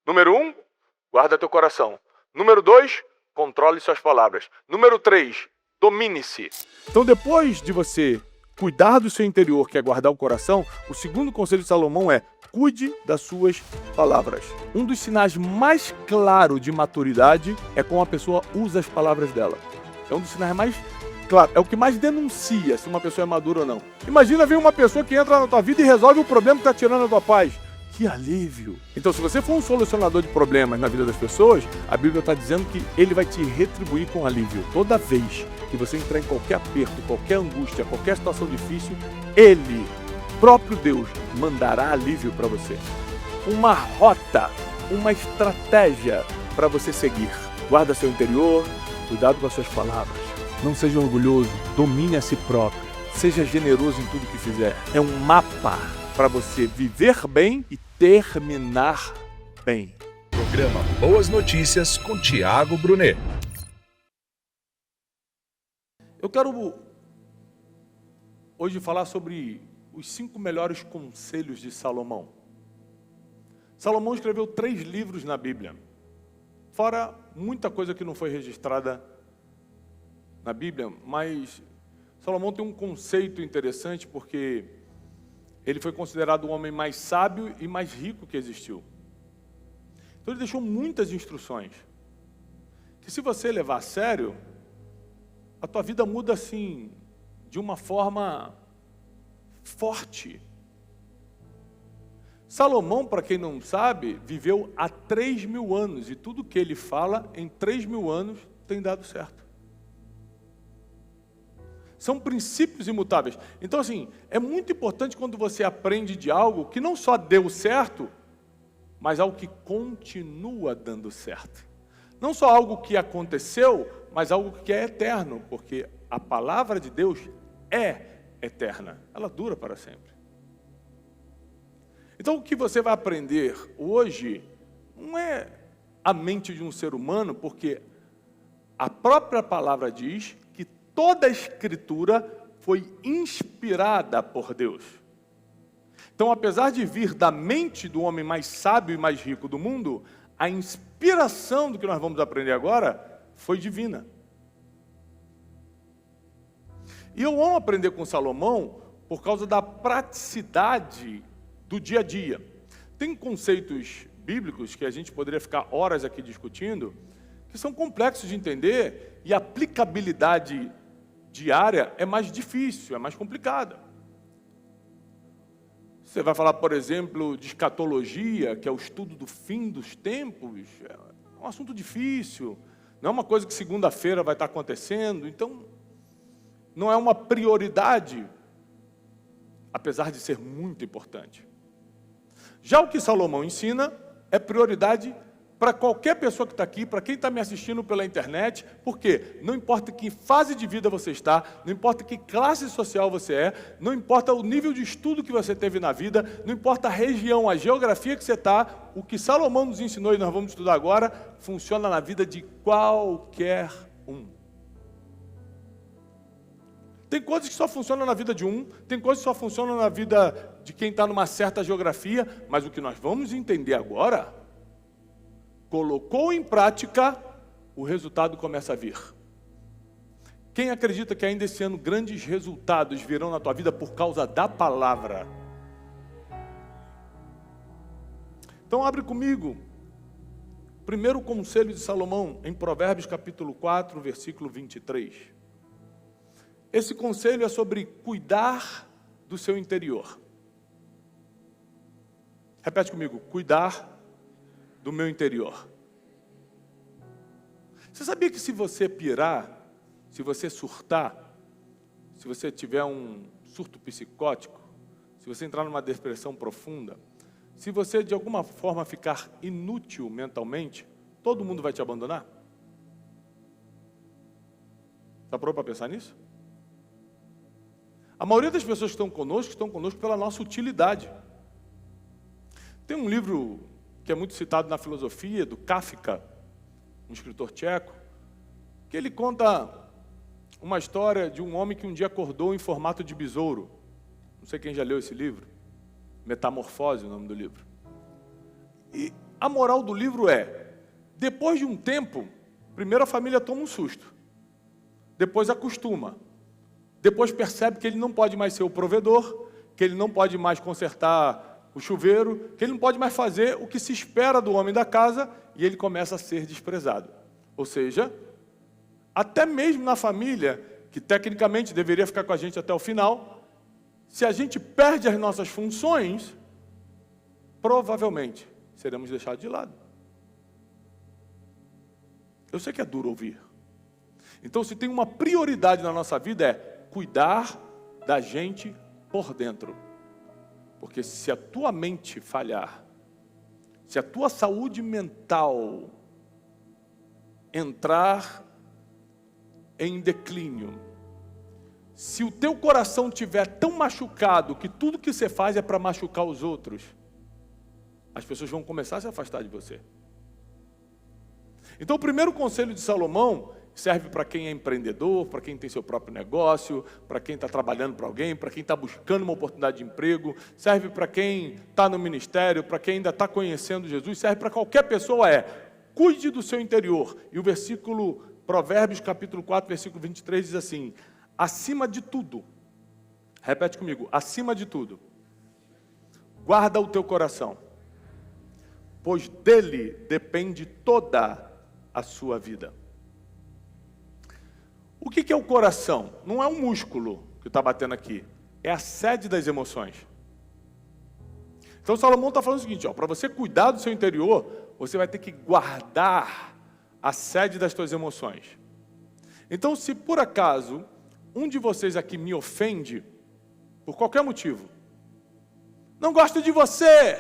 Número 1, guarda teu coração. Número 2, controle suas palavras. Número 3, domine-se. Então, depois de você cuidar do seu interior, que é guardar o coração, o segundo conselho de Salomão é: cuide das suas palavras. Um dos sinais mais claros de maturidade é como a pessoa usa as palavras dela. É um dos sinais mais claros, é o que mais denuncia se uma pessoa é madura ou não. Imagina vir uma pessoa que entra na tua vida e resolve o problema que está tirando a tua paz. Que alívio! Então, se você for um solucionador de problemas na vida das pessoas, a Bíblia está dizendo que ele vai te retribuir com alívio. Toda vez que você entrar em qualquer aperto, qualquer angústia, qualquer situação difícil, ele, próprio Deus, mandará alívio para você. Uma rota, uma estratégia para você seguir. Guarda seu interior, cuidado com as suas palavras. Não seja orgulhoso, domine a si próprio. Seja generoso em tudo que fizer. É um mapa para você viver bem e terminar bem. Programa Boas Notícias com Tiago Brunet. Eu quero hoje falar sobre os 5 melhores conselhos de Salomão. Salomão escreveu 3 livros na Bíblia, fora muita coisa que não foi registrada na Bíblia, mas Salomão tem um conceito interessante porque ele foi considerado o homem mais sábio e mais rico que existiu. Então ele deixou muitas instruções, que se você levar a sério, a tua vida muda assim, de uma forma forte. Salomão, para quem não sabe, viveu há 3.000 anos, e tudo que ele fala em 3.000 anos tem dado certo. São princípios imutáveis. Então, assim, é muito importante quando você aprende de algo que não só deu certo, mas algo que continua dando certo. Não só algo que aconteceu, mas algo que é eterno, porque a palavra de Deus é eterna. Ela dura para sempre. Então, o que você vai aprender hoje não é a mente de um ser humano, porque a própria palavra diz que toda a Escritura foi inspirada por Deus. Então, apesar de vir da mente do homem mais sábio e mais rico do mundo, a inspiração do que nós vamos aprender agora foi divina. E eu amo aprender com Salomão por causa da praticidade do dia a dia. Tem conceitos bíblicos que a gente poderia ficar horas aqui discutindo, que são complexos de entender, e a aplicabilidade diária é mais difícil, é mais complicada. Você vai falar, por exemplo, de escatologia, que é o estudo do fim dos tempos, é um assunto difícil, não é uma coisa que segunda-feira vai estar acontecendo, então não é uma prioridade, apesar de ser muito importante. Já o que Salomão ensina é prioridade para qualquer pessoa que está aqui, para quem está me assistindo pela internet, porque não importa que fase de vida você está, não importa que classe social você é, não importa o nível de estudo que você teve na vida, não importa a região, a geografia que você está, o que Salomão nos ensinou e nós vamos estudar agora, funciona na vida de qualquer um. Tem coisas que só funcionam na vida de um, tem coisas que só funcionam na vida de quem está numa certa geografia, mas o que nós vamos entender agora, colocou em prática, o resultado começa a vir. Quem acredita que ainda esse ano grandes resultados virão na tua vida por causa da palavra? Então abre comigo, primeiro conselho de Salomão, em Provérbios capítulo 4, versículo 23. Esse conselho é sobre cuidar do seu interior. Repete comigo, cuidar do meu interior. Você sabia que se você pirar, se você surtar, se você tiver um surto psicótico, se você entrar numa depressão profunda, se você de alguma forma ficar inútil mentalmente, todo mundo vai te abandonar? Está pronto para pensar nisso? A maioria das pessoas que estão conosco pela nossa utilidade. Tem um livro que é muito citado na filosofia, do Kafka, um escritor tcheco, que ele conta uma história de um homem que um dia acordou em formato de besouro. Não sei quem já leu esse livro. Metamorfose, o nome do livro. E A moral do livro é, depois de um tempo, primeiro a família toma um susto, depois acostuma, depois percebe que ele não pode mais ser o provedor, que ele não pode mais consertar o chuveiro, que ele não pode mais fazer o que se espera do homem da casa, e ele começa a ser desprezado. Ou seja, até mesmo na família, que tecnicamente deveria ficar com a gente até o final, se a gente perde as nossas funções, provavelmente seremos deixados de lado. Eu sei que é duro ouvir. Então, se tem uma prioridade na nossa vida é cuidar da gente por dentro. Porque se a tua mente falhar, se a tua saúde mental entrar em declínio, se o teu coração estiver tão machucado que tudo que você faz é para machucar os outros, as pessoas vão começar a se afastar de você. Então, o primeiro conselho de Salomão serve para quem é empreendedor, para quem tem seu próprio negócio, para quem está trabalhando para alguém, para quem está buscando uma oportunidade de emprego, serve para quem está no ministério, para quem ainda está conhecendo Jesus, serve para qualquer pessoa, cuide do seu interior. E o versículo, Provérbios capítulo 4, versículo 23 diz assim, acima de tudo, repete comigo, acima de tudo, guarda o teu coração, pois dele depende toda a sua vida. O que é o coração? Não é um músculo que está batendo aqui, é a sede das emoções. Então Salomão está falando o seguinte, para você cuidar do seu interior, você vai ter que guardar a sede das suas emoções. Então, se por acaso um de vocês aqui me ofende, por qualquer motivo, não gosto de você,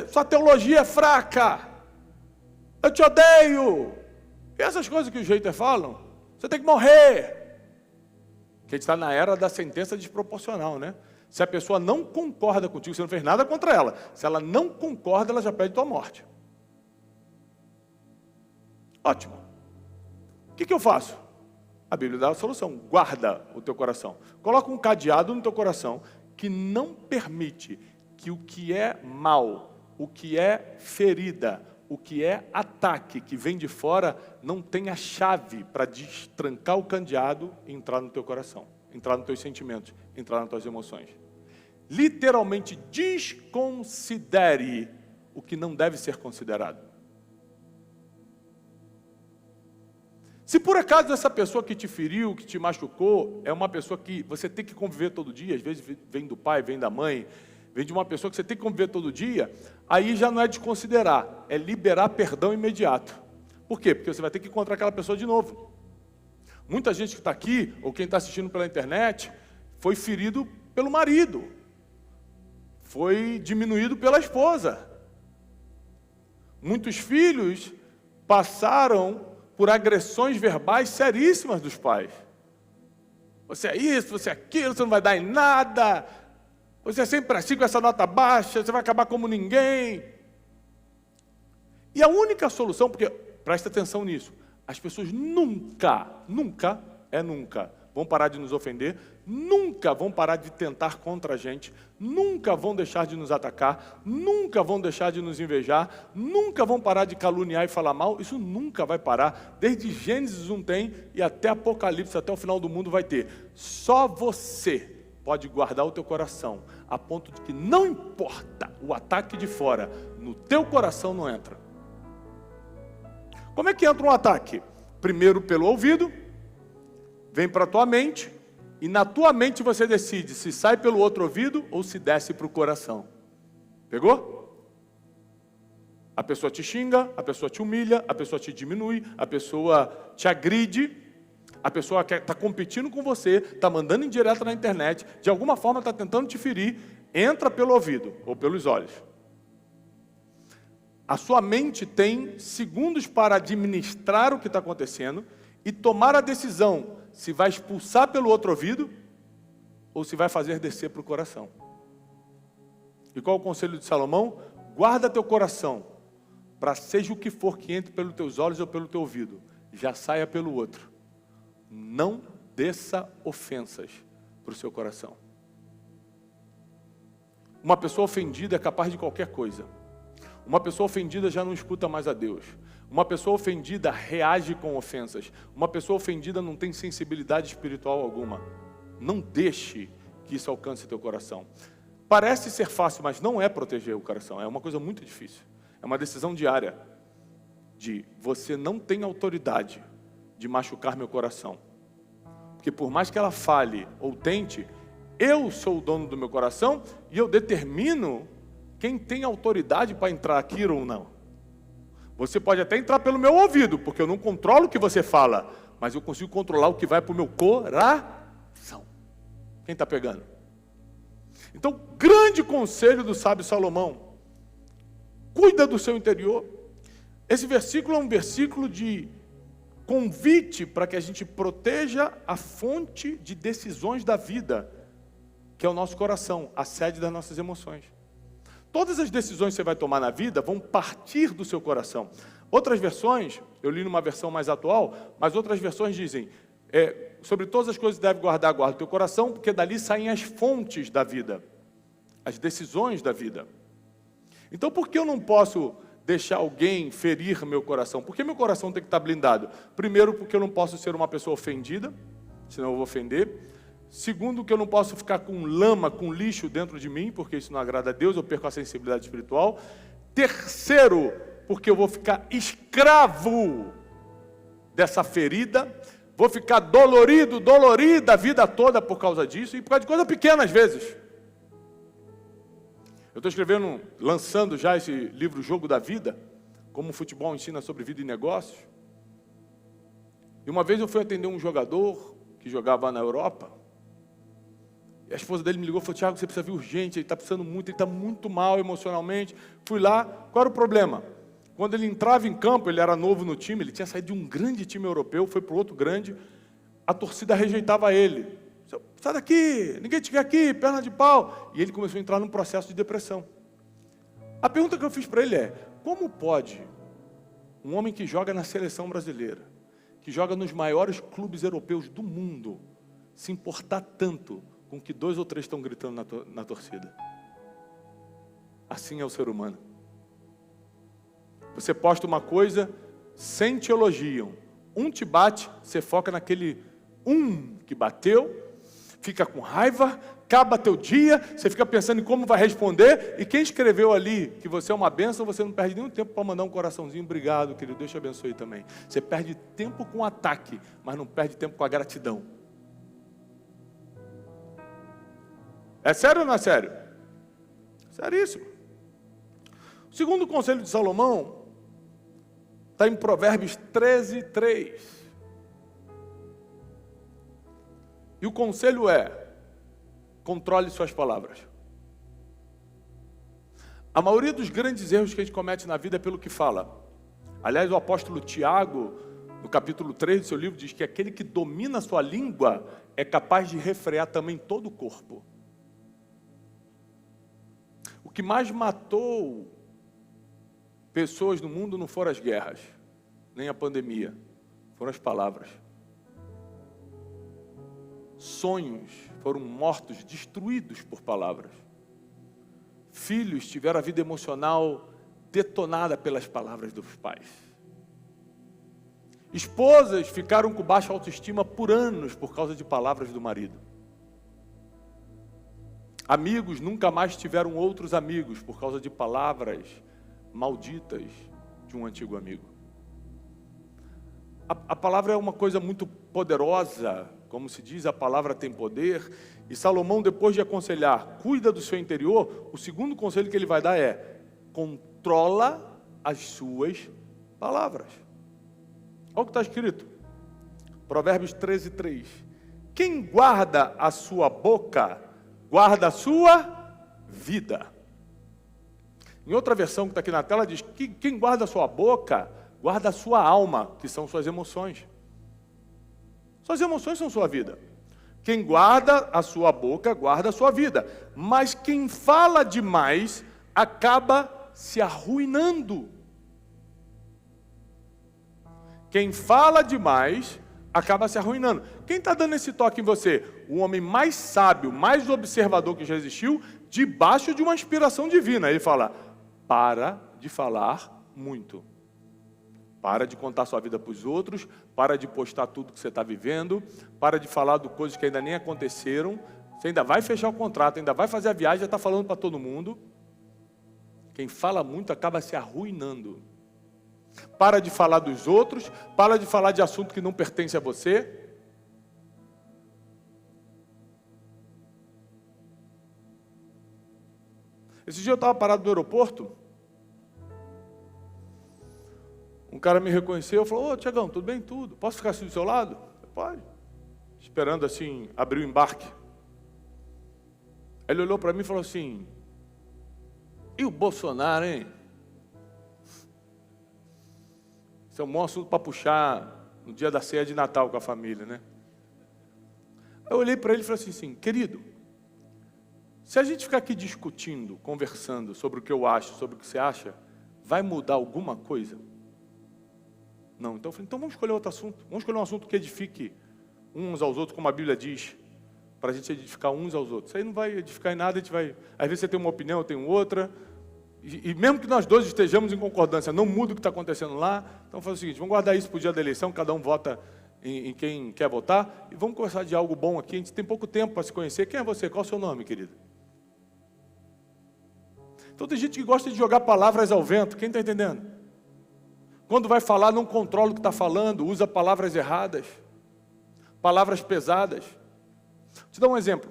sua teologia é fraca, eu te odeio, e essas coisas que os haters falam, você tem que morrer. Porque a gente está na era da sentença desproporcional, né? Se a pessoa não concorda contigo, você não fez nada contra ela. Se ela não concorda, ela já pede tua morte. Ótimo. O que eu faço? A Bíblia dá a solução. Guarda o teu coração. Coloca um cadeado no teu coração que não permite que o que é mal, o que é ferida, o que é ataque que vem de fora, não tenha chave para destrancar o cadeado e entrar no teu coração, entrar nos teus sentimentos, entrar nas tuas emoções. Literalmente, desconsidere o que não deve ser considerado. Se por acaso essa pessoa que te feriu, que te machucou, é uma pessoa que você tem que conviver todo dia, às vezes vem do pai, vem da mãe, vem de uma pessoa que você tem que conviver todo dia, aí já não é desconsiderar, é liberar perdão imediato. Por quê? Porque você vai ter que encontrar aquela pessoa de novo. Muita gente que está aqui, ou quem está assistindo pela internet, foi ferido pelo marido, foi diminuído pela esposa. Muitos filhos passaram por agressões verbais seríssimas dos pais. Você é isso, você é aquilo, você não vai dar em nada, você é sempre assim com essa nota baixa, você vai acabar como ninguém. E a única solução, porque, presta atenção nisso, as pessoas nunca vão parar de nos ofender, nunca vão parar de tentar contra a gente, nunca vão deixar de nos atacar, nunca vão deixar de nos invejar, nunca vão parar de caluniar e falar mal, isso nunca vai parar, desde Gênesis 1 tem e até Apocalipse, até o final do mundo vai ter. Só você pode guardar o teu coração, a ponto de que não importa o ataque de fora, no teu coração não entra. Como é que entra um ataque? Primeiro pelo ouvido, vem para a tua mente, e na tua mente você decide se sai pelo outro ouvido ou se desce para o coração. Pegou? A pessoa te xinga, a pessoa te humilha, a pessoa te diminui, a pessoa te agride, a pessoa está competindo com você, está mandando indireta na internet, de alguma forma está tentando te ferir, entra pelo ouvido ou pelos olhos. A sua mente tem segundos para administrar o que está acontecendo e tomar a decisão se vai expulsar pelo outro ouvido ou se vai fazer descer para o coração. E qual é o conselho de Salomão? Guarda teu coração, para seja o que for que entre pelos teus olhos ou pelo teu ouvido, já saia pelo outro. Não desça ofensas para o seu coração. Uma pessoa ofendida é capaz de qualquer coisa. Uma pessoa ofendida já não escuta mais a Deus. Uma pessoa ofendida reage com ofensas. Uma pessoa ofendida não tem sensibilidade espiritual alguma. Não deixe que isso alcance teu coração. Parece ser fácil, mas não é proteger o coração. É uma coisa muito difícil. É uma decisão diária de você não tem autoridade de machucar meu coração. Porque por mais que ela fale ou tente, eu sou o dono do meu coração e eu determino quem tem autoridade para entrar aqui ou não. Você pode até entrar pelo meu ouvido, porque eu não controlo o que você fala, mas eu consigo controlar o que vai para o meu coração. Quem está pegando? Então, grande conselho do sábio Salomão: cuida do seu interior. Esse versículo é um versículo de convite para que a gente proteja a fonte de decisões da vida, que é o nosso coração, a sede das nossas emoções. Todas as decisões que você vai tomar na vida vão partir do seu coração. Outras versões, eu li numa versão mais atual, mas outras versões dizem, sobre todas as coisas que deve guardar, guarda o teu coração, porque dali saem as fontes da vida, as decisões da vida. Então, por que eu não posso deixar alguém ferir meu coração? Por que meu coração tem que estar blindado? Primeiro, porque eu não posso ser uma pessoa ofendida, senão eu vou ofender. Segundo, que eu não posso ficar com lama, com lixo dentro de mim, porque isso não agrada a Deus, eu perco a sensibilidade espiritual. Terceiro, porque eu vou ficar escravo dessa ferida, vou ficar dolorida a vida toda por causa disso, e por causa de coisa pequena às vezes. Eu estou escrevendo, lançando já esse livro Jogo da Vida, como o futebol ensina sobre vida e negócios. E uma vez eu fui atender um jogador que jogava na Europa, e a esposa dele me ligou e falou: Tiago, você precisa vir urgente, ele está precisando muito, ele está muito mal emocionalmente. Fui lá, qual era o problema? Quando ele entrava em campo, ele era novo no time, ele tinha saído de um grande time europeu, foi para o outro grande, a torcida rejeitava ele. Sai daqui, ninguém te quer aqui, perna de pau. E ele começou a entrar num processo de depressão. A pergunta que eu fiz para ele é: como pode um homem que joga na seleção brasileira, que joga nos maiores clubes europeus do mundo, se importar tanto com que 2 ou 3 estão gritando na torcida? Assim é o ser humano. Você posta uma coisa, 100 te elogiam, um te bate, você foca naquele que bateu, fica com raiva, acaba teu dia, você fica pensando em como vai responder, e quem escreveu ali que você é uma bênção, você não perde nenhum tempo para mandar um coraçãozinho: obrigado, querido, Deus te abençoe também. Você perde tempo com ataque, mas não perde tempo com a gratidão. É sério ou não é sério? Seríssimo. O segundo conselho de Salomão está em Provérbios 13:3. E o conselho é: controle suas palavras. A maioria dos grandes erros que a gente comete na vida é pelo que fala. Aliás, o apóstolo Tiago, no capítulo 3 do seu livro, diz que aquele que domina a sua língua é capaz de refrear também todo o corpo. O que mais matou pessoas no mundo não foram as guerras, nem a pandemia, foram as palavras. Sonhos foram mortos, destruídos por palavras. Filhos tiveram a vida emocional detonada pelas palavras dos pais. Esposas ficaram com baixa autoestima por anos por causa de palavras do marido. Amigos nunca mais tiveram outros amigos por causa de palavras malditas de um antigo amigo. A palavra é uma coisa muito poderosa, como se diz, a palavra tem poder. E Salomão, depois de aconselhar, cuida do seu interior, o segundo conselho que ele vai dar é: controla as suas palavras. Olha o que está escrito, Provérbios 13:3. Quem guarda a sua boca, guarda a sua vida. Em outra versão que está aqui na tela diz que quem guarda a sua boca, guarda a sua alma, que são suas emoções. Suas emoções são sua vida. Quem guarda a sua boca, guarda a sua vida. Mas quem fala demais, acaba se arruinando. Quem fala demais, acaba se arruinando. Quem está dando esse toque em você? O homem mais sábio, mais observador que já existiu, debaixo de uma inspiração divina. Ele fala, para de falar muito. Para de contar sua vida para os outros, para de postar tudo que você está vivendo, para de falar de coisas que ainda nem aconteceram. Você ainda vai fechar o contrato, ainda vai fazer a viagem, já está falando para todo mundo. Quem fala muito acaba se arruinando. Para de falar dos outros, para de falar de assunto que não pertence a você. Esse dia eu estava parado no aeroporto, um cara me reconheceu, falou, ô Tiagão, tudo bem? Tudo. Posso ficar assim do seu lado? Pode. Esperando assim, abrir o embarque. Ele olhou para mim e falou assim, e o Bolsonaro, hein? Esse é um bom assunto para puxar no dia da ceia de Natal com a família, né? Eu olhei para ele e falei assim, querido, se a gente ficar aqui discutindo, conversando sobre o que eu acho, sobre o que você acha, vai mudar alguma coisa? Não. Então eu falei, então vamos escolher outro assunto. Vamos escolher um assunto que edifique uns aos outros, como a Bíblia diz, para a gente edificar uns aos outros. Isso aí não vai edificar em nada, a gente vai... Às vezes você tem uma opinião, eu tenho outra, e mesmo que nós dois estejamos em concordância, não muda o que está acontecendo lá. Então faz o seguinte, vamos guardar isso para o dia da eleição, cada um vota em quem quer votar, e vamos conversar de algo bom aqui. A gente tem pouco tempo para se conhecer. Quem é você? Qual é o seu nome, querido? Então tem gente que gosta de jogar palavras ao vento, quem está entendendo? Quando vai falar, não controla o que está falando, usa palavras erradas, palavras pesadas. Vou te dar um exemplo.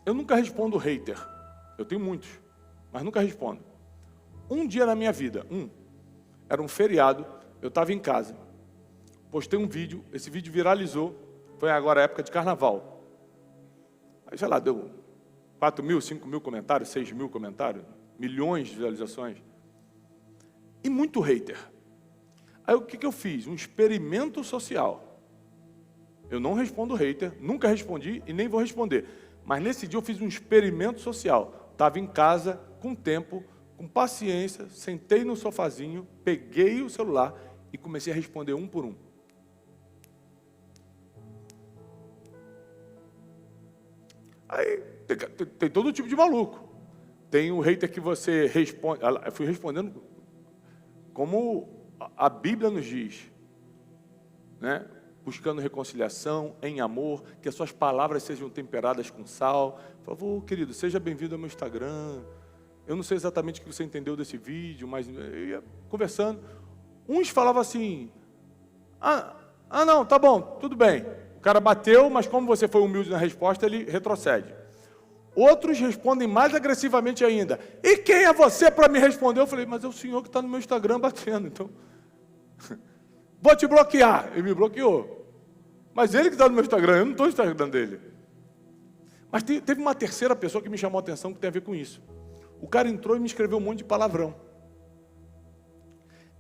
Eu nunca respondo hater. Eu tenho muitos, mas nunca respondo. Um dia na minha vida, era um feriado, eu estava em casa, postei um vídeo, esse vídeo viralizou, foi agora a época de carnaval. Aí, sei lá, deu 4.000, 5.000 comentários, 6.000 comentários, milhões de visualizações. E muito hater. Aí o que eu fiz? Um experimento social. Eu não respondo hater, nunca respondi e nem vou responder. Mas nesse dia eu fiz um experimento social. Estava em casa, com tempo, com paciência, sentei no sofazinho, peguei o celular e comecei a responder um por um. Aí tem todo tipo de maluco. Tem o hater que você responde... Eu fui respondendo como a Bíblia nos diz, né? Buscando reconciliação, em amor, que as suas palavras sejam temperadas com sal. Por favor, querido, seja bem-vindo ao meu Instagram. Eu não sei exatamente o que você entendeu desse vídeo, mas eu ia conversando. Uns falavam assim, não, tá bom, tudo bem. O cara bateu, mas como você foi humilde na resposta, ele retrocede. Outros respondem mais agressivamente ainda. E quem é você para me responder? Eu falei, mas é o senhor que está no meu Instagram batendo, então... Vou te bloquear. Ele me bloqueou. Mas ele que está no meu Instagram, eu não estou no Instagram dele. Mas teve uma terceira pessoa que me chamou a atenção que tem a ver com isso. O cara entrou e me escreveu um monte de palavrão.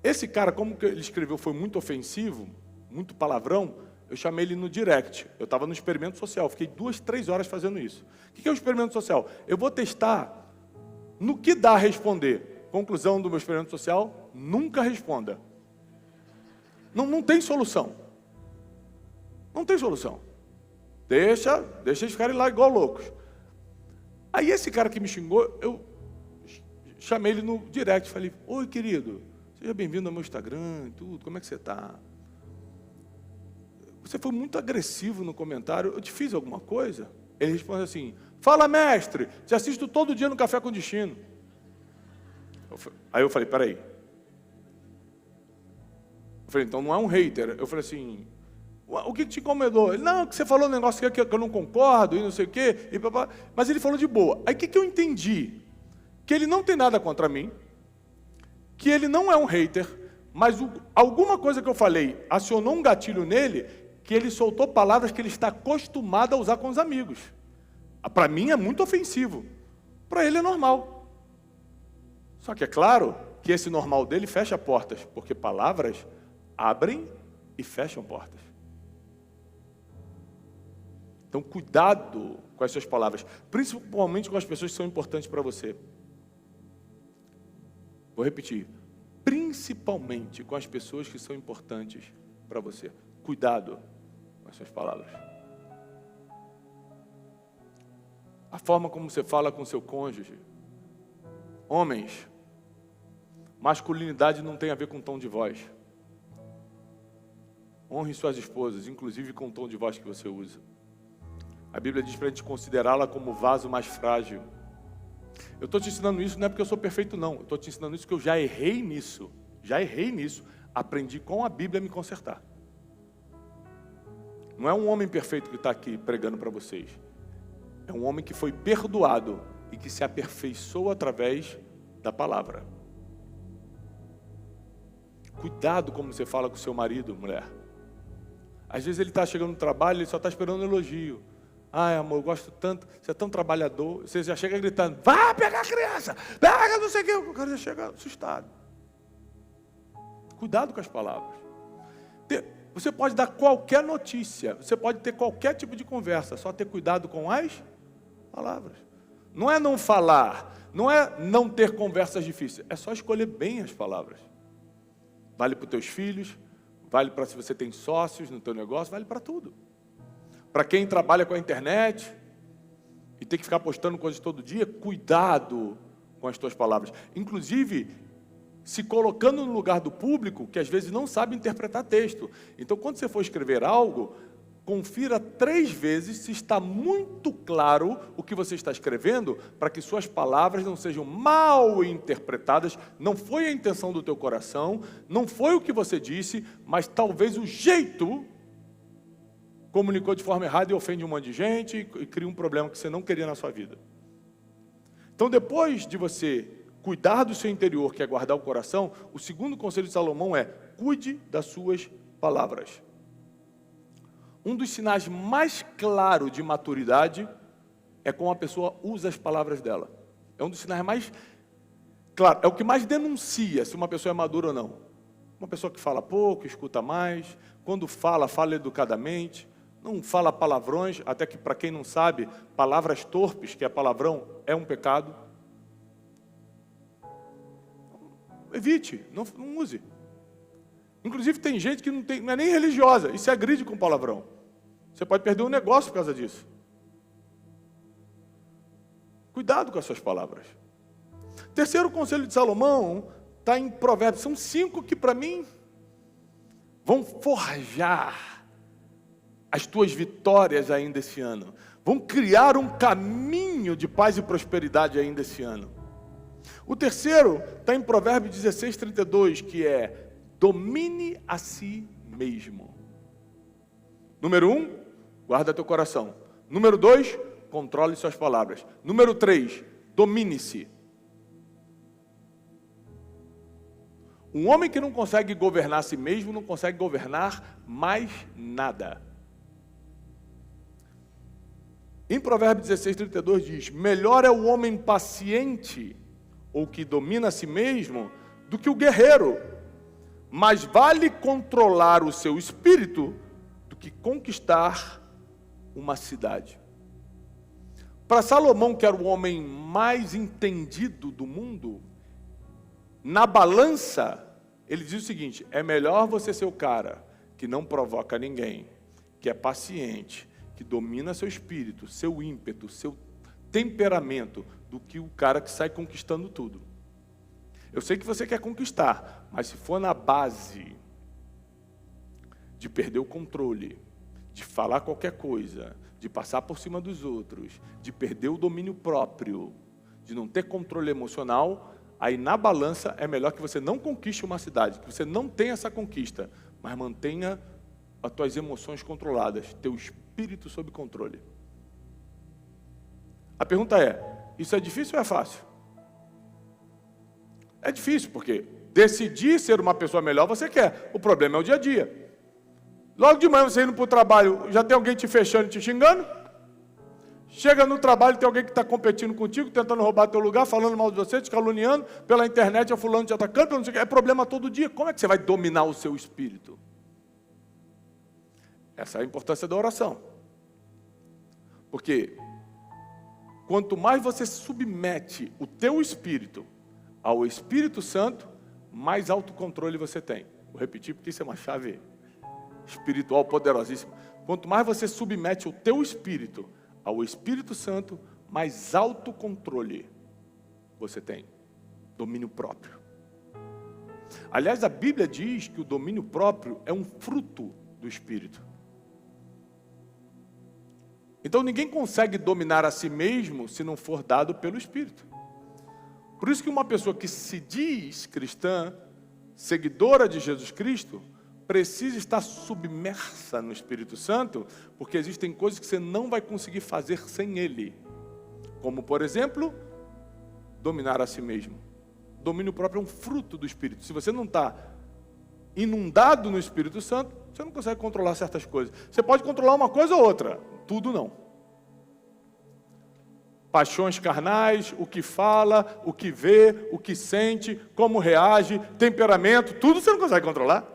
Esse cara, como que ele escreveu, foi muito ofensivo, muito palavrão, eu chamei ele no direct. Eu estava no experimento social, fiquei 2, 3 horas fazendo isso. O que é o experimento social? Eu vou testar no que dá a responder. Conclusão do meu experimento social, nunca responda. Não tem solução. Não tem solução. Deixa eles ficarem lá igual loucos. Aí esse cara que me xingou, eu chamei ele no direct, falei, oi querido, seja bem-vindo ao meu Instagram e tudo, como é que você está? Você foi muito agressivo no comentário, eu te fiz alguma coisa? Ele responde assim, fala mestre, te assisto todo dia no Café com Destino. Aí eu falei, peraí. Eu falei, então não é um hater. Eu falei assim, o que te incomodou? Ele, não, que você falou um negócio que eu não concordo, e não sei o quê, e papá. Mas ele falou de boa. Aí o que eu entendi? Que ele não tem nada contra mim, que ele não é um hater, mas alguma coisa que eu falei acionou um gatilho nele, que ele soltou palavras que ele está acostumado a usar com os amigos. Para mim é muito ofensivo. Para ele é normal. Só que é claro que esse normal dele fecha portas, porque palavras abrem e fecham portas. Então, cuidado com as suas palavras, principalmente com as pessoas que são importantes para você. Vou repetir, principalmente com as pessoas que são importantes para você. Cuidado. as suas palavras. A forma como você fala com seu cônjuge. Homens, masculinidade não tem a ver com tom de voz. Honre suas esposas, inclusive com o tom de voz que você usa. A Bíblia diz para a gente considerá-la como o vaso mais frágil. Eu estou te ensinando isso não é porque eu sou perfeito, não. Eu estou te ensinando isso porque eu já errei nisso. Já errei nisso. Aprendi com a Bíblia a me consertar. Não é um homem perfeito que está aqui pregando para vocês. É um homem que foi perdoado e que se aperfeiçoou através da palavra. Cuidado como você fala com seu marido, mulher. Às vezes ele está chegando no trabalho, ele só está esperando um elogio. Ai, amor, eu gosto tanto, você é tão trabalhador. Você já chega gritando, vai pegar a criança, pega não sei o que. O cara já chega assustado. Cuidado com as palavras. Você pode dar qualquer notícia, você pode ter qualquer tipo de conversa, só ter cuidado com as palavras. Não é não falar, não é não ter conversas difíceis, é só escolher bem as palavras. Vale para os teus filhos, vale para se você tem sócios no teu negócio, vale para tudo. Para quem trabalha com a internet e tem que ficar postando coisas todo dia, cuidado com as tuas palavras. Inclusive, se colocando no lugar do público, que às vezes não sabe interpretar texto. Então, quando você for escrever algo, confira 3 vezes se está muito claro o que você está escrevendo, para que suas palavras não sejam mal interpretadas. Não foi a intenção do teu coração, não foi o que você disse, mas talvez o jeito comunicou de forma errada e ofende um monte de gente e cria um problema que você não queria na sua vida. Então, depois de você cuidar do seu interior, que é guardar o coração, o segundo conselho de Salomão é: cuide das suas palavras. Um dos sinais mais claros de maturidade é como a pessoa usa as palavras dela. É um dos sinais mais claros, é o que mais denuncia se uma pessoa é madura ou não. Uma pessoa que fala pouco, escuta mais, quando fala, fala educadamente, não fala palavrões, até que, para quem não sabe, palavras torpes, que é palavrão, é um pecado. Evite, não use. Inclusive tem gente que não é nem religiosa e se agride com palavrão. Você pode perder um negócio por causa disso. Cuidado com as suas palavras. Terceiro conselho de Salomão está em Provérbios. São 5 que, para mim, vão forjar as tuas vitórias ainda esse ano. Vão criar um caminho de paz e prosperidade ainda esse ano. O terceiro está em Provérbios 16:32, que é: domine a si mesmo. Número 1, guarda teu coração. Número 2, controle suas palavras. Número 3, domine-se. Um homem que não consegue governar a si mesmo, não consegue governar mais nada. Em Provérbios 16:32 diz: melhor é o homem paciente, ou que domina a si mesmo, do que o guerreiro. Mais vale controlar o seu espírito do que conquistar uma cidade. Para Salomão, que era o homem mais entendido do mundo, na balança, ele diz o seguinte: é melhor você ser o cara que não provoca ninguém, que é paciente, que domina seu espírito, seu ímpeto, seu temperamento, do que o cara que sai conquistando tudo. Eu sei que você quer conquistar, mas se for na base de perder o controle, de falar qualquer coisa, de passar por cima dos outros, de perder o domínio próprio, de não ter controle emocional, aí na balança é melhor que você não conquiste uma cidade, que você não tenha essa conquista, mas mantenha as tuas emoções controladas, teu espírito sob controle. A pergunta é: isso é difícil ou é fácil? É difícil, porque decidir ser uma pessoa melhor você quer. O problema é o dia a dia. Logo de manhã você indo para o trabalho, já tem alguém te fechando e te xingando. Chega no trabalho, tem alguém que está competindo contigo, tentando roubar teu lugar, falando mal de você, te caluniando, pela internet, é fulano te atacando, não sei o que. É problema todo dia. Como é que você vai dominar o seu espírito? Essa é a importância da oração. Porque quanto mais você submete o teu espírito ao Espírito Santo, mais autocontrole você tem. Vou repetir porque isso é uma chave espiritual poderosíssima. Quanto mais você submete o teu espírito ao Espírito Santo, mais autocontrole você tem. Domínio próprio. Aliás, a Bíblia diz que o domínio próprio é um fruto do Espírito. Então ninguém consegue dominar a si mesmo se não for dado pelo Espírito. Por isso que uma pessoa que se diz cristã, seguidora de Jesus Cristo, precisa estar submersa no Espírito Santo, porque existem coisas que você não vai conseguir fazer sem Ele. Como, por exemplo, dominar a si mesmo. Domínio próprio é um fruto do Espírito. Se você não está inundado no Espírito Santo, você não consegue controlar certas coisas. Você pode controlar uma coisa ou outra, tudo não. Paixões carnais, o que fala, o que vê, o que sente, como reage, temperamento, tudo você não consegue controlar.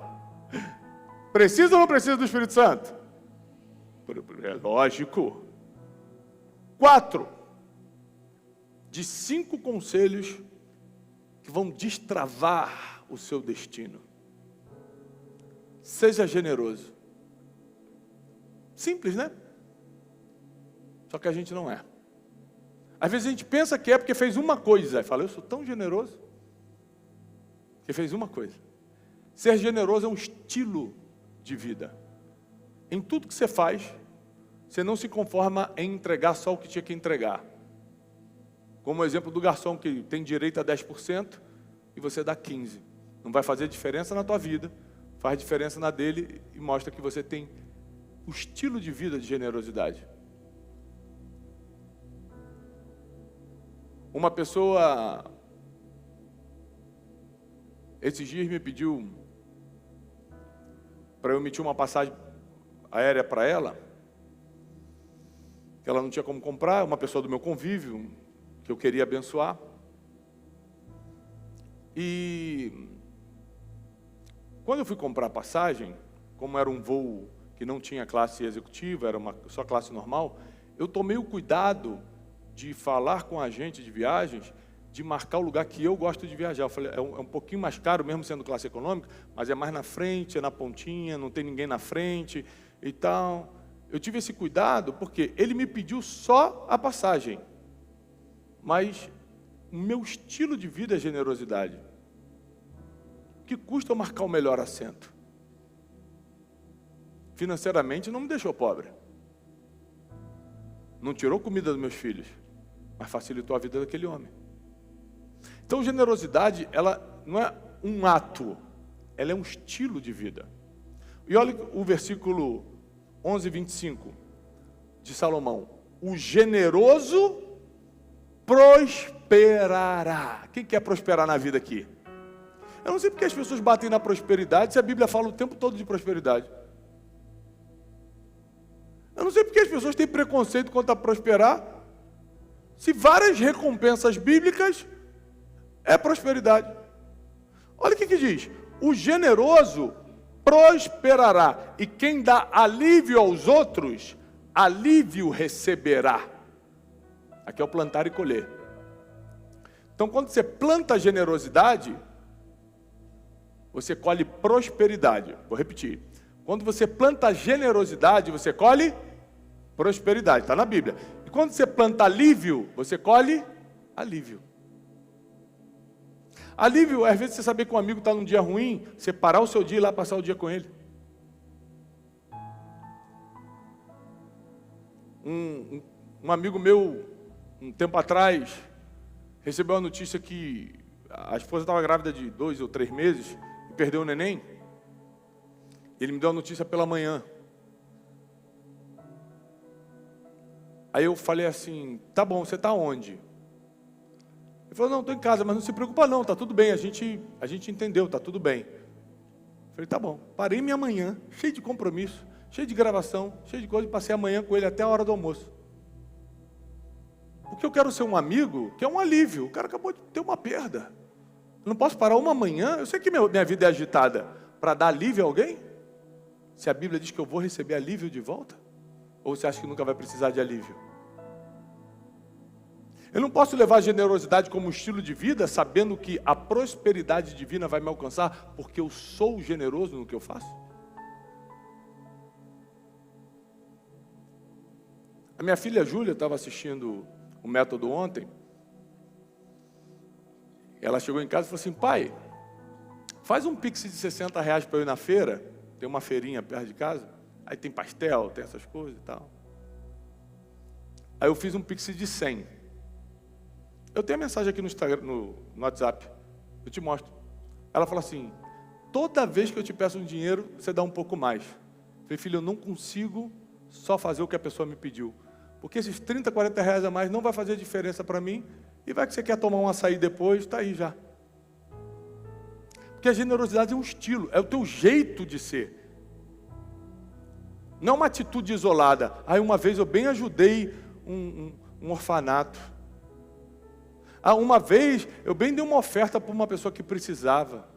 Precisa ou não precisa do Espírito Santo? É lógico. 4 de 5 conselhos que vão destravar o seu destino. Seja generoso. Simples, né? Só que a gente não é. Às vezes a gente pensa que é porque fez uma coisa. Fala, eu sou tão generoso que fez uma coisa. Ser generoso é um estilo de vida. Em tudo que você faz, você não se conforma em entregar só o que tinha que entregar. Como o exemplo do garçom que tem direito a 10% e você dá 15%. Não vai fazer diferença na tua vida, faz diferença na dele e mostra que você tem o estilo de vida de generosidade. Uma pessoa, esses dias me pediu para eu emitir uma passagem aérea para ela, que ela não tinha como comprar, uma pessoa do meu convívio, que eu queria abençoar. E quando eu fui comprar a passagem, como era um voo que não tinha classe executiva, era só classe normal, eu tomei o cuidado de falar com a agente de viagens, de marcar o lugar que eu gosto de viajar. Eu falei, é um pouquinho mais caro, mesmo sendo classe econômica, mas é mais na frente, é na pontinha, não tem ninguém na frente e tal. Eu tive esse cuidado porque ele me pediu só a passagem, mas o meu estilo de vida é generosidade. O que custa eu marcar o melhor assento? Financeiramente não me deixou pobre. Não tirou comida dos meus filhos, mas facilitou a vida daquele homem. Então, generosidade, ela não é um ato, ela é um estilo de vida. E olha o versículo 11, 25 de Salomão. O generoso prosperará. Quem quer prosperar na vida aqui? Eu não sei porque as pessoas batem na prosperidade se a Bíblia fala o tempo todo de prosperidade. Eu não sei porque as pessoas têm preconceito quanto a prosperar, se várias recompensas bíblicas é prosperidade. Olha o que diz. O generoso prosperará, e quem dá alívio aos outros, alívio receberá. Aqui é o plantar e colher. Então, quando você planta generosidade, você colhe prosperidade. Vou repetir. Quando você planta generosidade, você colhe prosperidade. Está na Bíblia. E quando você planta alívio, você colhe alívio. Alívio é, às vezes, você saber que um amigo está num dia ruim, você parar o seu dia e ir lá passar o dia com ele. Um amigo meu, um tempo atrás, recebeu a notícia que a esposa estava grávida de 2 ou 3 meses e perdeu o neném. Ele me deu a notícia pela manhã. Aí eu falei assim, tá bom, você está onde? Ele falou, não, estou em casa, mas não se preocupa não, está tudo bem, a gente entendeu, está tudo bem. Eu falei, tá bom. Parei minha manhã, cheio de compromisso, cheio de gravação, cheio de coisa, e passei a manhã com ele até a hora do almoço. Porque eu quero ser um amigo que é um alívio. O cara acabou de ter uma perda. Eu não posso parar uma manhã, eu sei que minha vida é agitada, para dar alívio a alguém? Se a Bíblia diz que eu vou receber alívio de volta? Ou você acha que nunca vai precisar de alívio? Eu não posso levar a generosidade como estilo de vida, sabendo que a prosperidade divina vai me alcançar, porque eu sou generoso no que eu faço? A minha filha Júlia estava assistindo o Método ontem. Ela chegou em casa e falou assim: pai, faz um pix de R$60 para eu ir na feira. Tem uma feirinha perto de casa. Aí tem pastel, tem essas coisas e tal. Aí eu fiz um pix de 100. Eu tenho a mensagem aqui no Instagram, no WhatsApp. Eu te mostro. Ela falou assim: toda vez que eu te peço um dinheiro, você dá um pouco mais. Eu falei: filho, eu não consigo só fazer o que a pessoa me pediu. Porque esses 30, 40 reais a mais não vai fazer diferença para mim. E vai que você quer tomar um açaí depois, está aí já. Porque a generosidade é um estilo, é o teu jeito de ser. Não uma atitude isolada. Aí uma vez eu bem ajudei um orfanato. Uma vez eu bem dei uma oferta para uma pessoa que precisava.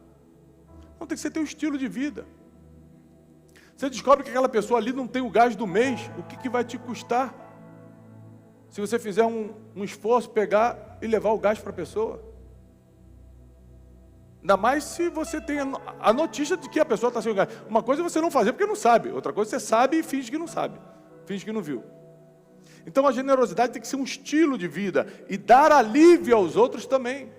Não, tem que ser teu estilo de vida. Você descobre que aquela pessoa ali não tem o gás do mês, o que vai te custar? Se você fizer um esforço, pegar e levar o gás para a pessoa. Ainda mais se você tem a notícia de que a pessoa está sem o gás. Uma coisa é você não fazer porque não sabe. Outra coisa é você sabe e finge que não sabe. Finge que não viu. Então a generosidade tem que ser um estilo de vida. E dar alívio aos outros também.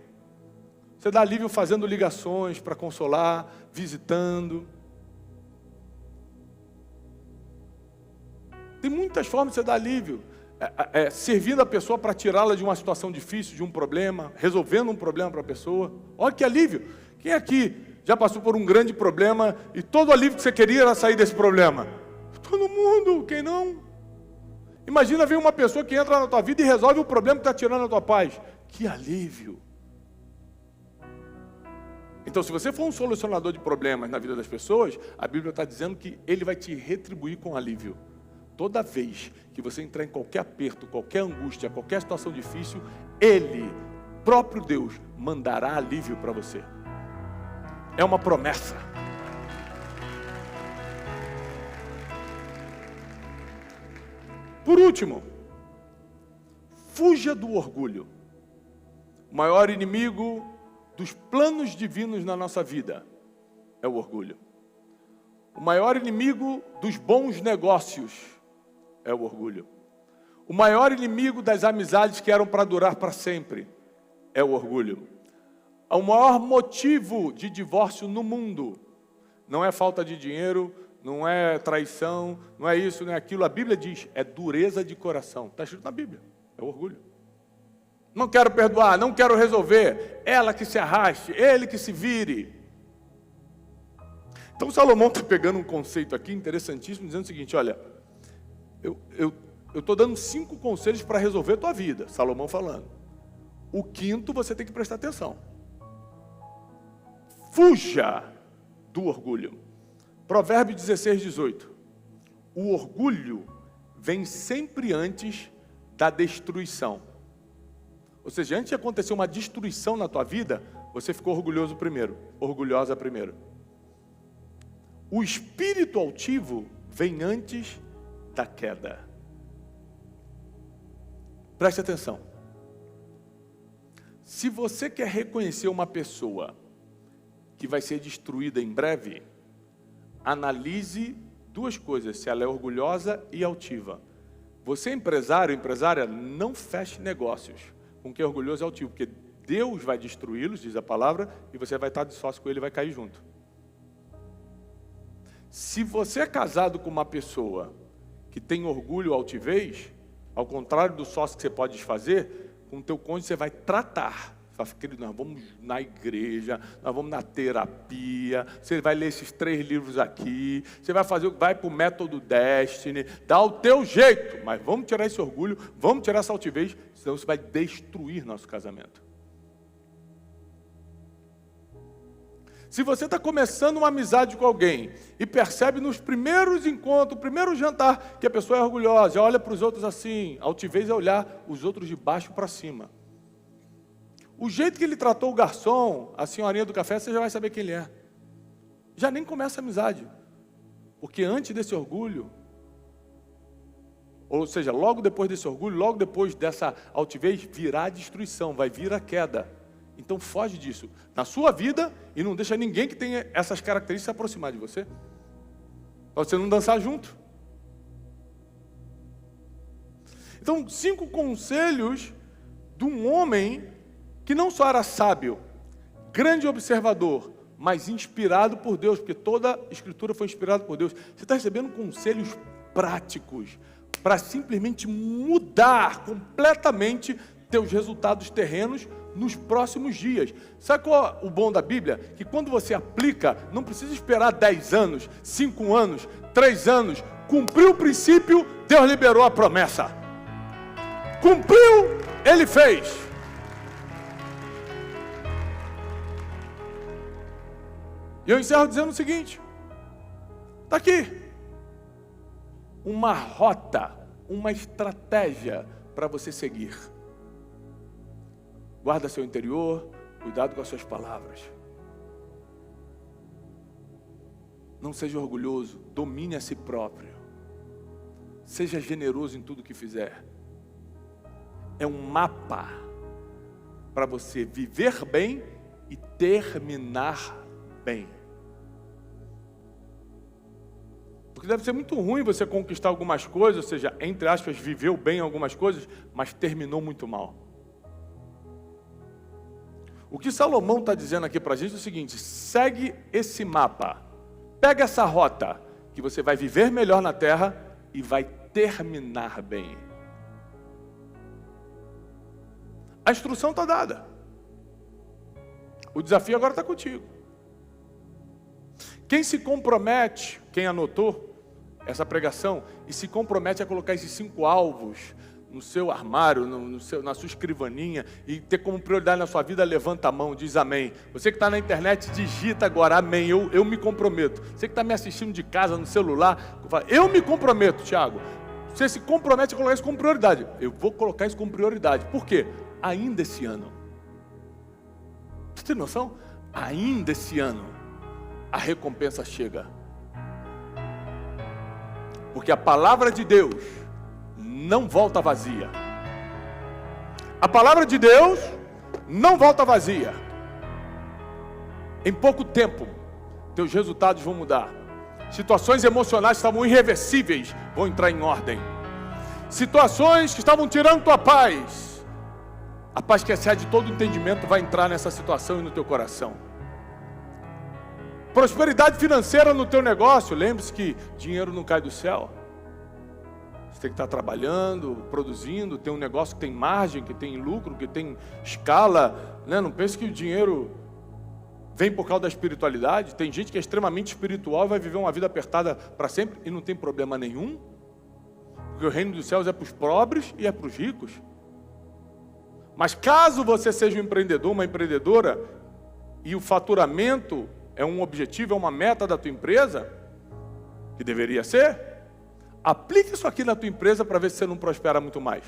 Você dá alívio fazendo ligações para consolar, visitando. Tem muitas formas de você dar alívio. Servindo a pessoa para tirá-la de uma situação difícil, de um problema, resolvendo um problema para a pessoa. Olha que alívio. Quem aqui já passou por um grande problema e todo o alívio que você queria era sair desse problema? Todo mundo, quem não? Imagina ver uma pessoa que entra na tua vida e resolve o problema que está tirando a tua paz. Que alívio. Então, se você for um solucionador de problemas na vida das pessoas, a Bíblia está dizendo que Ele vai te retribuir com alívio. Toda vez que você entrar em qualquer aperto, qualquer angústia, qualquer situação difícil, Ele, próprio Deus, mandará alívio para você. É uma promessa. Por último, fuja do orgulho. O maior inimigo dos planos divinos na nossa vida é o orgulho. O maior inimigo dos bons negócios é o orgulho. O maior inimigo das amizades que eram para durar para sempre é o orgulho. O maior motivo de divórcio no mundo não é falta de dinheiro, não é traição, não é isso, não é aquilo. A Bíblia diz, é dureza de coração. Está escrito na Bíblia, é o orgulho. Não quero perdoar, não quero resolver. Ela que se arraste, ele que se vire. Então Salomão está pegando um conceito aqui interessantíssimo, dizendo o seguinte: olha, eu estou dando 5 conselhos para resolver a tua vida, Salomão falando. O 5º você tem que prestar atenção. Fuja do orgulho. Provérbios 16, 18. O orgulho vem sempre antes da destruição. Ou seja, antes de acontecer uma destruição na tua vida, você ficou orgulhoso primeiro, orgulhosa primeiro. O espírito altivo vem antes da queda. Preste atenção. Se você quer reconhecer uma pessoa que vai ser destruída em breve, analise 2 coisas, se ela é orgulhosa e altiva. Você, empresário, empresária, não feche negócios com quem é orgulhoso e altivo, porque Deus vai destruí-los, diz a palavra, e você vai estar de sócio com ele e vai cair junto. Se você é casado com uma pessoa que tem orgulho ou altivez, ao contrário do sócio que você pode desfazer, com o teu cônjuge você vai tratar. Você fala: querido, nós vamos na igreja, nós vamos na terapia, você vai ler esses 3 livros aqui, você vai para o método Destiny, dá o teu jeito, mas vamos tirar esse orgulho, vamos tirar essa altivez, senão você vai destruir nosso casamento. Se você está começando uma amizade com alguém e percebe nos primeiros encontros, primeiro jantar, que a pessoa é orgulhosa, olha para os outros assim, altivez é olhar os outros de baixo para cima. O jeito que ele tratou o garçom, a senhorinha do café, você já vai saber quem ele é. Já nem começa a amizade. Porque antes desse orgulho, ou seja, logo depois desse orgulho, logo depois dessa altivez, virá a destruição, vai vir a queda. Então foge disso na sua vida e não deixa ninguém que tenha essas características se aproximar de você. Para você não dançar junto. Então, 5 conselhos de um homem que não só era sábio, grande observador, mas inspirado por Deus, porque toda a Escritura foi inspirada por Deus. Você está recebendo conselhos práticos para simplesmente mudar completamente teus resultados terrenos nos próximos dias. Sabe qual é o bom da Bíblia? Que quando você aplica, não precisa esperar 10 anos, 5 anos, 3 anos. Cumpriu o princípio, Deus liberou a promessa. Cumpriu, Ele fez. E eu encerro dizendo o seguinte. Está aqui. Uma rota, uma estratégia para você seguir. Guarda seu interior, cuidado com as suas palavras. Não seja orgulhoso, domine a si próprio. Seja generoso em tudo que fizer. É um mapa para você viver bem e terminar bem. Porque deve ser muito ruim você conquistar algumas coisas, ou seja, entre aspas, viveu bem algumas coisas, mas terminou muito mal. O que Salomão está dizendo aqui para a gente é o seguinte: segue esse mapa, pega essa rota, que você vai viver melhor na terra e vai terminar bem. A instrução está dada. O desafio agora está contigo. Quem se compromete, quem anotou essa pregação, e se compromete a colocar esses 5 alvos no seu armário, na sua escrivaninha, e ter como prioridade na sua vida, levanta a mão, diz amém. Você que está na internet, digita agora amém, eu me comprometo. Você que está me assistindo de casa, no celular, eu me comprometo, Tiago. Você se compromete a colocar isso como prioridade. Eu vou colocar isso como prioridade. Por quê? Ainda esse ano. Você tem noção? Ainda esse ano, a recompensa chega. Porque a palavra de Deus não volta vazia. A palavra de Deus não volta vazia. Em pouco tempo, teus resultados vão mudar. Situações emocionais que estavam irreversíveis vão entrar em ordem. Situações que estavam tirando tua paz, a paz que excede todo entendimento vai entrar nessa situação e no teu coração. Prosperidade financeira no teu negócio. Lembre-se que dinheiro não cai do céu. Você tem que estar trabalhando, produzindo, tem um negócio que tem margem, que tem lucro, que tem escala, né? Não pense que o dinheiro vem por causa da espiritualidade. Tem gente que é extremamente espiritual e vai viver uma vida apertada para sempre e não tem problema nenhum. Porque o reino dos céus é para os pobres e é para os ricos. Mas caso você seja um empreendedor, uma empreendedora, e o faturamento é um objetivo, é uma meta da tua empresa, que deveria ser, aplique isso aqui na tua empresa para ver se você não prospera muito mais.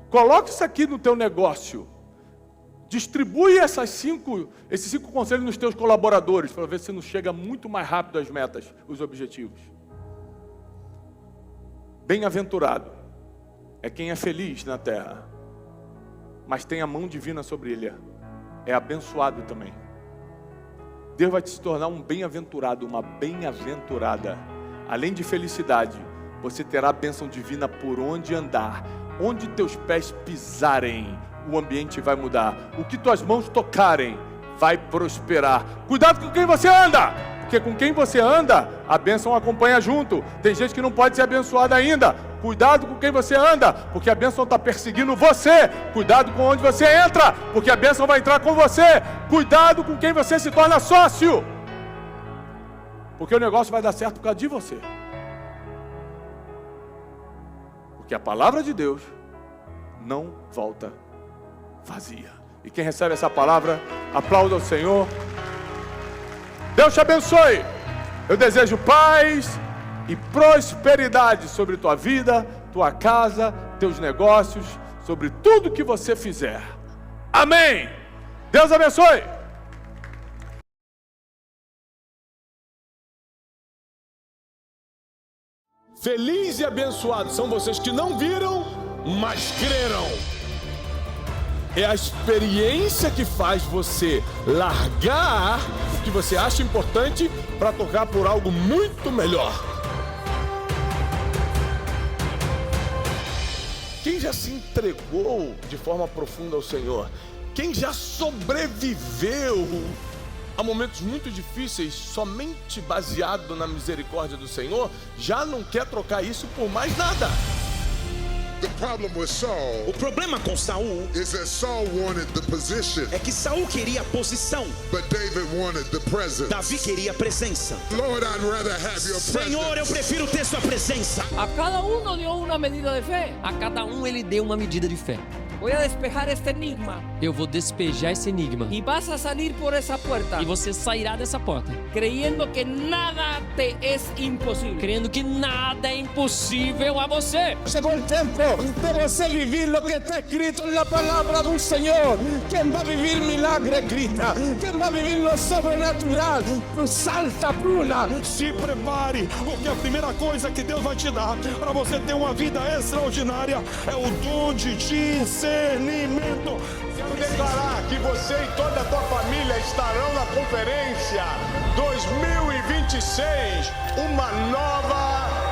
Coloque isso aqui no teu negócio. Distribui esses 5 conselhos nos teus colaboradores, para ver se você não chega muito mais rápido às metas, os objetivos. Bem-aventurado é quem é feliz na terra, mas tem a mão divina sobre ele. É abençoado também. Deus vai te tornar um bem-aventurado, uma bem-aventurada. Além de felicidade, você terá a bênção divina por onde andar. Onde teus pés pisarem, o ambiente vai mudar. O que tuas mãos tocarem, vai prosperar. Cuidado com quem você anda, porque com quem você anda, a bênção acompanha junto. Tem gente que não pode ser abençoada ainda. Cuidado com quem você anda, porque a bênção está perseguindo você. Cuidado com onde você entra, porque a bênção vai entrar com você. Cuidado com quem você se torna sócio, porque o negócio vai dar certo por causa de você. Porque a palavra de Deus não volta vazia. E quem recebe essa palavra, aplauda ao Senhor. Deus te abençoe. Eu desejo paz e prosperidade sobre tua vida, tua casa, teus negócios, sobre tudo que você fizer. Amém. Deus abençoe. Feliz e abençoado são vocês que não viram, mas creram. É a experiência que faz você largar o que você acha importante para tocar por algo muito melhor. Quem já se entregou de forma profunda ao Senhor? Quem já sobreviveu a momentos muito difíceis somente baseado na misericórdia do Senhor, já não quer trocar isso por mais nada. The problem with Saul O problema com Saul is that Saul wanted the position, é que Saul queria a posição, but David wanted the presence. Davi queria a presença. Lord, I'd rather have your Senhor, eu presence. prefiro ter sua presença. A cada uno dio una medida de fe. A cada um ele deu uma medida de fé. Voy a despejar este enigma Eu vou despejar esse enigma. y vas a salir por esa puerta E você sairá dessa porta, creyendo que nada te es imposible. crendo que nada é impossível a você. Llegó el tiempo de você vivir lo que está escrito en la palabra del Señor. Quien va a vivir milagre grita. Quien va a vivir lo sobrenatural salta, pula. Se prepare, porque a primeira coisa que Deus vai te dar para você ter uma vida extraordinária é o dom de discernimento. Quero declarar que você e toda a tua família estarão na conferência 2026, uma nova